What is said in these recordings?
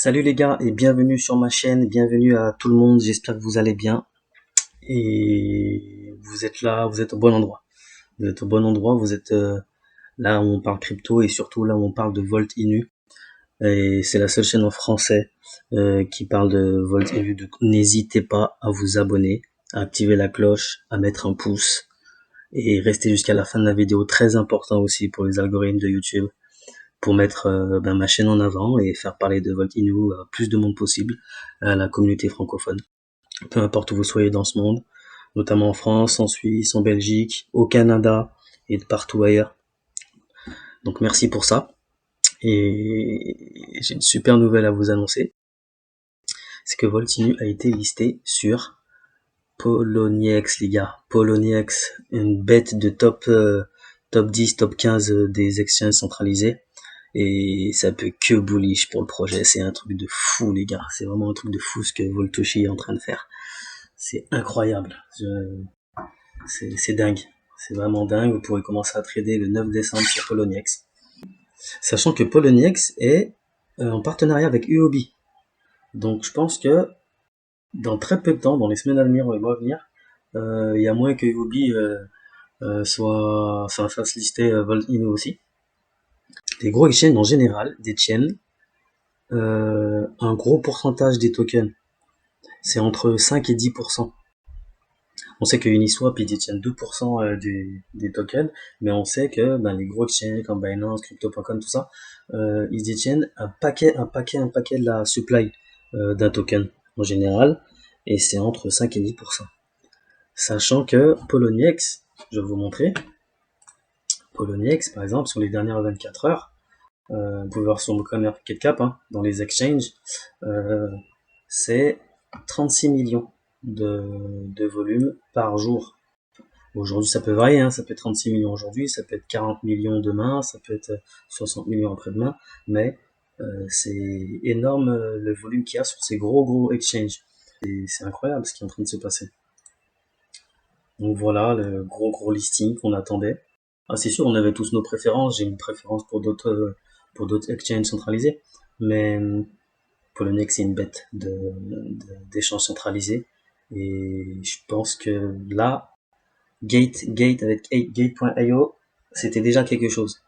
Salut les gars et bienvenue sur ma chaîne, bienvenue à tout le monde, j'espère que vous allez bien et vous êtes là, vous êtes au bon endroit. Vous êtes au bon endroit, vous êtes là où on parle crypto et surtout là où on parle de Volt Inu. Et c'est la seule chaîne en français qui parle de Volt Inu, donc n'hésitez pas à vous abonner, à activer la cloche, à mettre un pouce et rester jusqu'à la fin de la vidéo, très important aussi pour les algorithmes de YouTube, pour mettre ma chaîne en avant et faire parler de Volt Inu à plus de monde possible, à la communauté francophone. Peu importe où vous soyez dans ce monde, notamment en France, en Suisse, en Belgique, au Canada et de partout ailleurs. Donc merci pour ça. Et j'ai une super nouvelle à vous annoncer. C'est que Volt Inu a été listé sur Poloniex, les gars. Poloniex, une bête de top 10, top 15 des exchanges centralisés. Et ça peut que bullish pour le projet. C'est un truc de fou, les gars. C'est vraiment un truc de fou ce que Voltoshi est en train de faire. C'est incroyable. C'est dingue. C'est vraiment dingue. Vous pourrez commencer à trader le 9 décembre sur Poloniex. Sachant que Poloniex est en partenariat avec UOB. Donc je pense que dans très peu de temps, dans les semaines à venir ou les mois à venir, il y a moins que UOB fasse lister Volt Inu aussi. Les gros exchanges en général détiennent un gros pourcentage des tokens. C'est entre 5 et 10%. On sait que Uniswap ils détiennent 2% des tokens, mais on sait que les gros exchanges comme Binance, Crypto.com, tout ça, ils détiennent un paquet de la supply d'un token en général, et c'est entre 5 et 10%. Sachant que Poloniex, je vais vous montrer, Poloniex par exemple sur les dernières 24 heures, vous pouvez voir sur mon CoinMarketCap, dans les exchanges, c'est 36 millions de volume par jour. Aujourd'hui, ça peut varier, ça peut être 36 millions aujourd'hui, ça peut être 40 millions demain, ça peut être 60 millions après-demain, mais c'est énorme le volume qu'il y a sur ces gros exchanges. C'est incroyable ce qui est en train de se passer. Donc voilà, le gros listing qu'on attendait. Ah, c'est sûr, on avait tous nos préférences, j'ai une préférence pour d'autres exchanges centralisés, mais Poloniex c'est une bête d'échange centralisé, et je pense que là, Gate avec Gate.io, c'était déjà quelque chose.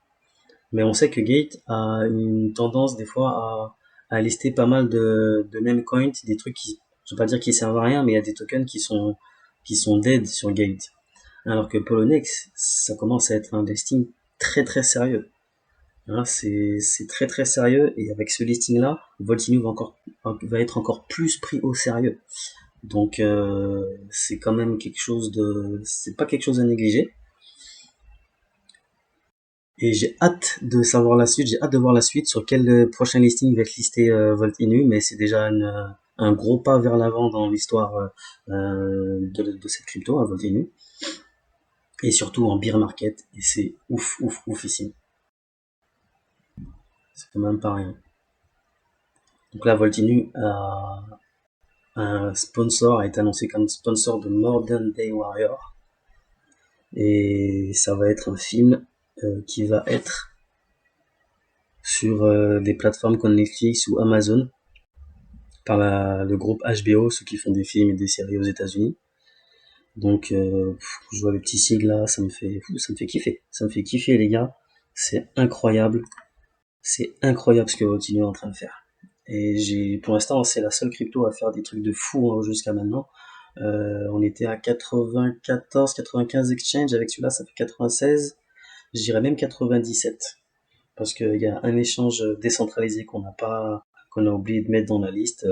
Mais on sait que Gate a une tendance des fois à lister pas mal de meme coins, des trucs qui, je vais pas dire qui servent à rien, mais il y a des tokens qui sont dead sur Gate. Alors que Poloniex, ça commence à être un listing très sérieux. C'est très sérieux, et avec ce listing là, Volt Inu va être encore plus pris au sérieux. Donc c'est quand même c'est pas quelque chose à négliger. Et j'ai hâte de savoir la suite, j'ai hâte de voir la suite sur quel prochain listing va être listé Volt Inu, mais c'est déjà un gros pas vers l'avant dans l'histoire de cette crypto, Volt Inu. Et surtout en bear market, et c'est ouf ici. C'est quand même pas rien. Donc là, Volt Inu a un sponsor, a été annoncé comme sponsor de Modern Day Warrior. Et ça va être un film qui va être sur des plateformes comme Netflix ou Amazon, par le groupe HBO, ceux qui font des films et des séries aux États-Unis. Donc je vois le petit sigle là, ça me fait kiffer. Ça me fait kiffer les gars. C'est incroyable. C'est incroyable ce que Continue est en train de faire. Et pour l'instant, c'est la seule crypto à faire des trucs de fou jusqu'à maintenant. On était à 94, 95 exchanges, avec celui-là ça fait 96, je dirais même 97. Parce qu'il y a un échange décentralisé qu'on a oublié de mettre dans la liste.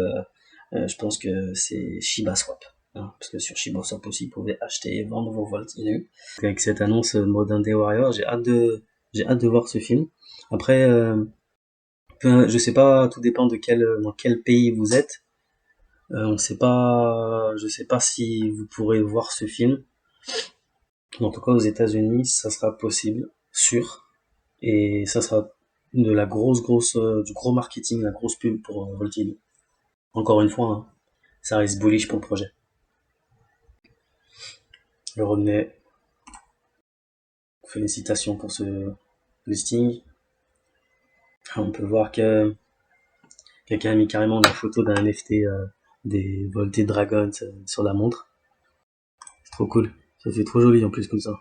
Je pense que c'est ShibaSwap. Parce que sur ShibaSwap aussi, vous pouvez acheter et vendre vos Volt Inu. Avec cette annonce Modern Day Warrior, j'ai hâte de voir ce film. Après, je sais pas, tout dépend dans quel pays vous êtes. Je sais pas si vous pourrez voir ce film. En tout cas, aux États-Unis, ça sera possible, sûr. Et ça sera de la du gros marketing, la grosse pub pour Volt Inu. Encore une fois, ça reste bullish pour le projet. Le Rodney, félicitations pour ce listing. On peut voir que Quelqu'un a mis carrément la photo d'un NFT des Volted Dragons sur la montre. C'est trop cool. Ça fait trop joli en plus comme ça.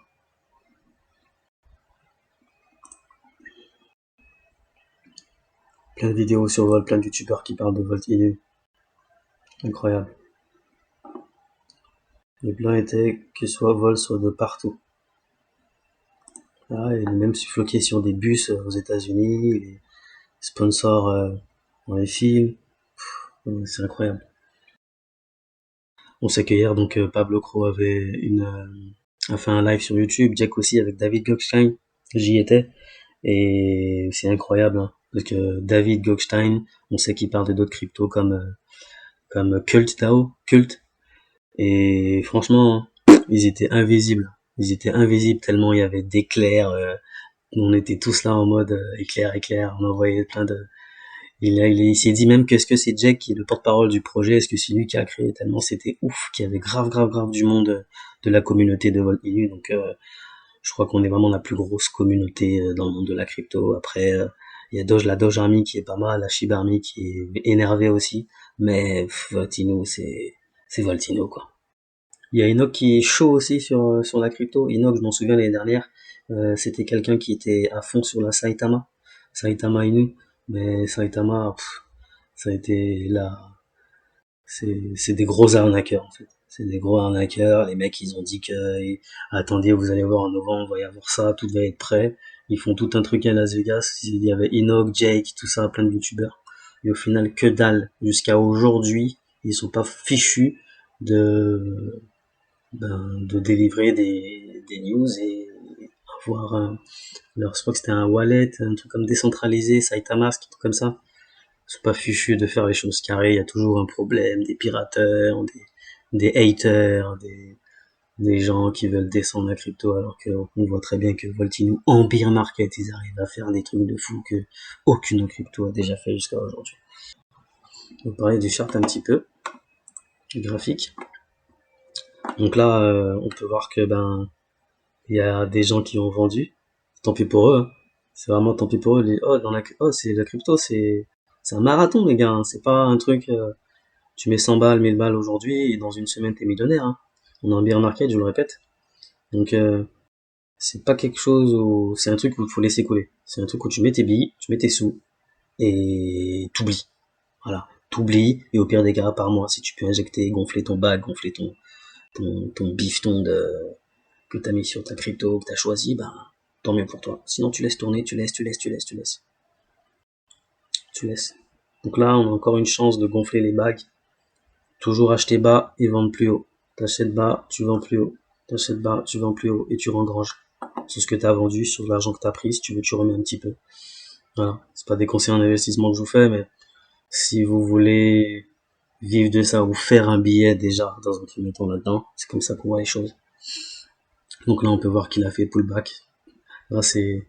Plein de vidéos sur Vol, plein de youtubeurs qui parlent de Volt Inu. Incroyable. Le plan était que soit Vol soit de partout. Ah, il est même floqué sur des bus aux États-Unis, les sponsors dans les films. C'est incroyable. On sait qu'hier, donc Pablo Cro a fait un live sur YouTube, Jack aussi avec David Goldstein. J'y étais et c'est incroyable, hein, parce que David Goldstein, on sait qu'il parle de d'autres cryptos comme Cult DAO, Cult, et franchement, ils étaient invisibles. Ils étaient invisibles tellement il y avait d'éclairs. On était tous là en mode éclair, éclair. On envoyait plein de. Il s'est dit même qu'est-ce que c'est Jack qui est le porte-parole du projet, est-ce que c'est lui qui a créé tellement c'était ouf, qu'il y avait grave, grave, grave du monde de la communauté de Volt EU. Donc je crois qu'on est vraiment la plus grosse communauté dans le monde de la crypto. Après, il y a la Doge Army qui est pas mal, la Shiba Army qui est énervée aussi, mais Voltino, c'est Voltino quoi. Il y a Enoch qui est chaud aussi sur la crypto. Enoch, je m'en souviens l'année dernière, c'était quelqu'un qui était à fond sur la Saitama Inu, mais Saitama, ça a été là, c'est des gros arnaqueurs en fait. C'est des gros arnaqueurs. Les mecs, ils ont dit que attendez, vous allez voir en novembre, il va y avoir ça, tout va être prêt. Ils font tout un truc à Las Vegas. Il y avait Enoch, Jake, tout ça, plein de youtubeurs. Et au final, que dalle. Jusqu'à aujourd'hui, ils sont pas fichus de de délivrer des news et avoir alors je crois que c'était un wallet, un truc comme décentralisé, Saitamask, un truc comme ça. Ils sont pas fichus de faire les choses carrées, il y a toujours un problème, des pirateurs, des haters, des gens qui veulent descendre la crypto alors qu'on voit très bien que Voltino en bear market, ils arrivent à faire des trucs de fou que aucune crypto a déjà fait jusqu'à aujourd'hui. On va parler du chart un petit peu, du graphique. Donc là, on peut voir que il y a des gens qui ont vendu. Tant pis pour eux, hein. C'est vraiment tant pis pour eux. C'est la crypto, c'est un marathon, les gars, hein. C'est pas un truc, tu mets 100 balles, 1000 balles aujourd'hui, et dans une semaine, t'es millionnaire, hein. On est en bear market, je le répète. Donc, c'est pas quelque chose où, c'est un truc où il faut laisser couler. C'est un truc où tu mets tes billes, tu mets tes sous, et t'oublies. Voilà. T'oublies, et au pire des cas, par mois, si tu peux injecter, gonfler ton bag, gonfler ton bifton que t'as mis sur ta crypto, que t'as choisi, tant mieux pour toi. Sinon, tu laisses tourner, tu laisses. Donc là, on a encore une chance de gonfler les bagues. Toujours acheter bas et vendre plus haut. T'achètes bas, tu vends plus haut. T'achètes bas, tu vends plus haut et tu rengranges. Sur ce que t'as vendu, sur l'argent que t'as pris, si tu veux, tu remets un petit peu. Voilà. C'est pas des conseils en investissement que je vous fais, mais si vous voulez vivre de ça ou faire un billet déjà dans un premier temps là-dedans, c'est comme ça qu'on voit les choses. Donc là, on peut voir qu'il a fait pullback. Là, c'est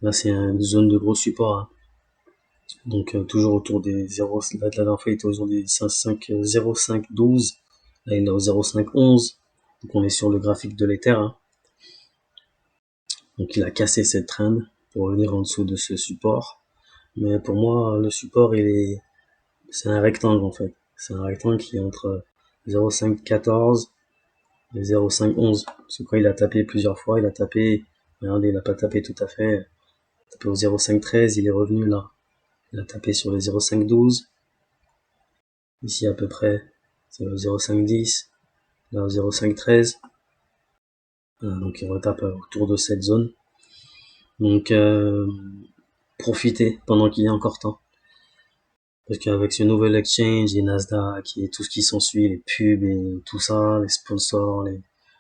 une zone de gros support, hein. Donc toujours autour des 0, la dernière fois il était autour des 0,512, là il est au 0,511, donc on est sur le graphique de l'Ether, hein. Donc il a cassé cette trend pour revenir en dessous de ce support, mais pour moi le support c'est un rectangle en fait, c'est un rectangle qui est entre 0,514 et 0,511, parce que quand il a tapé plusieurs fois, regardez, il a pas tapé tout à fait, il a tapé au 0,513, il est revenu là. Il a tapé sur le 0,512. Ici à peu près, c'est le 0,510. Là au 0,513. Voilà, donc il retape autour de cette zone. Donc profitez pendant qu'il y a encore temps. Parce qu'avec ce nouvel exchange, les Nasdaq et tout ce qui s'ensuit, les pubs et tout ça, les sponsors,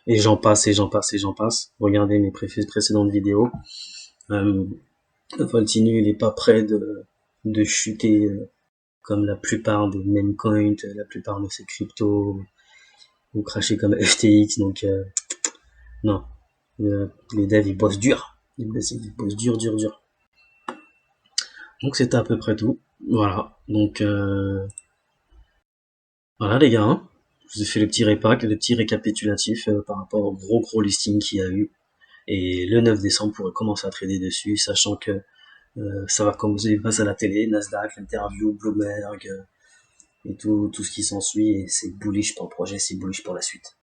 et j'en passe. Regardez mes précédentes vidéos. Voltinu, il est pas prêt de chuter comme la plupart des meme coins, la plupart de ces cryptos, ou cracher comme FTX, donc non. Les devs ils bossent dur. Ils bossent dur. Donc c'était à peu près tout. Voilà. Donc voilà les gars, hein. Je vous ai fait le petit récapitulatif par rapport au gros listing qu'il y a eu. Et le 9 décembre, on pourrait commencer à trader dessus, sachant que Ça va comme vous passe à la télé, Nasdaq, l'interview, Bloomberg, et tout ce qui s'ensuit, et c'est bullish pour le projet, c'est bullish pour la suite.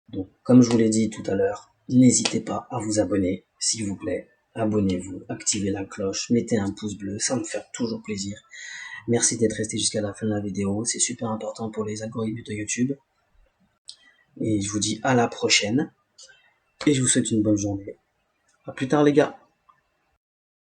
Donc, comme je vous l'ai dit tout à l'heure, n'hésitez pas à vous abonner, s'il vous plaît. Abonnez-vous, activez la cloche, mettez un pouce bleu, ça me fait toujours plaisir. Merci d'être resté jusqu'à la fin de la vidéo, c'est super important pour les algorithmes de YouTube. Et je vous dis à la prochaine, et je vous souhaite une bonne journée. À plus tard les gars.